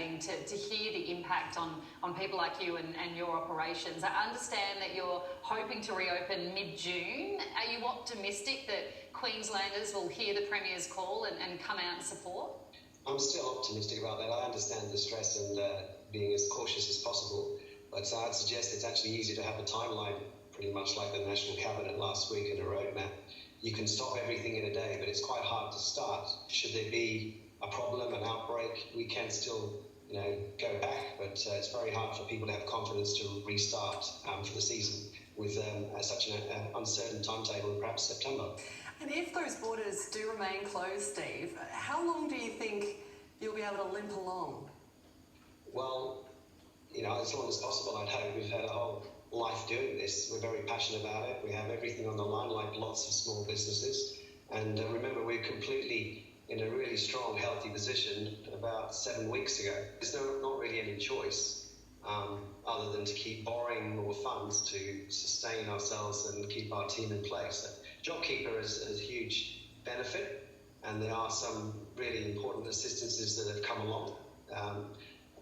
devastating to hear the impact on people like you and your operations. I understand that you're hoping to reopen mid-June. Are you optimistic that Queenslanders will hear the Premier's call and come out and support? I'm still optimistic about that. I understand the stress and being as cautious as possible, but I'd suggest it's actually easier to have a timeline, pretty much like the National Cabinet last week, and a roadmap. You can stop everything in a day, but it's quite hard to start. Should there be a problem, an outbreak, we can still, go back, but it's very hard for people to have confidence to restart for the season with such an uncertain timetable, perhaps September. And if those borders do remain closed, Steve, how long do you think you'll be able to limp along? Well, as long as possible, I'd hope. We've had a whole life doing this. We're very passionate about it. We have everything on the line, like lots of small businesses. And remember, we're completely in a really strong, healthy position about 7 weeks ago. There's not really any choice other than to keep borrowing more funds to sustain ourselves and keep our team in place. JobKeeper is a huge benefit, and there are some really important assistances that have come along.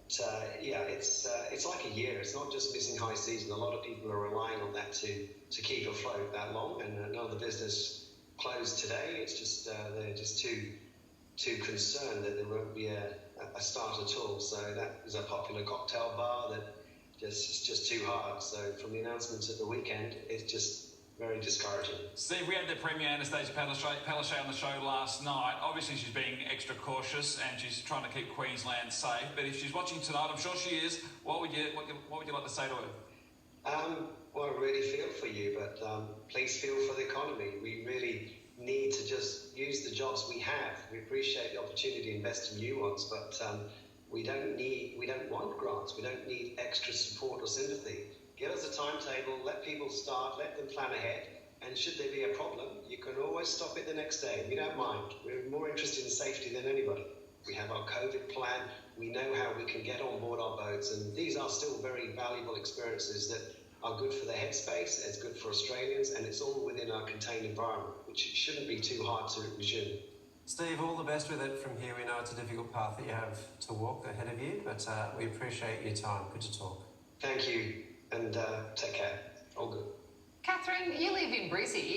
It's like a year. It's not just missing high season. A lot of people are relying on that to keep afloat that long, and none of the business closed today. It's just they're just too concerned that there won't be a start at all. So that is a popular cocktail bar that it's just too hard. So from the announcements at the weekend, it's just very discouraging. Steve, we had the Premier Anastasia Palaszczuk on the show last night. Obviously, she's being extra cautious and she's trying to keep Queensland safe. But if she's watching tonight, I'm sure she is. What would you like to say to her? Well, I really feel for you, but please feel for the economy. We really need to just use the jobs we have. We appreciate the opportunity to invest in new ones, but we don't want grants. We don't need extra support or sympathy. Give us a timetable, let people start, let them plan ahead, and should there be a problem, you can always stop it the next day. We don't mind. We're more interested in safety than anybody. We have our COVID plan. We know how we can get on board our boats, and these are still very valuable experiences that are good for the headspace, it's good for Australians, and it's all within our contained environment, which shouldn't be too hard to resume. Steve, all the best with it from here. We know it's a difficult path that you have to walk ahead of you, but we appreciate your time. Good to talk. Thank you, and take care. All good. Catherine, you live in Brizzy.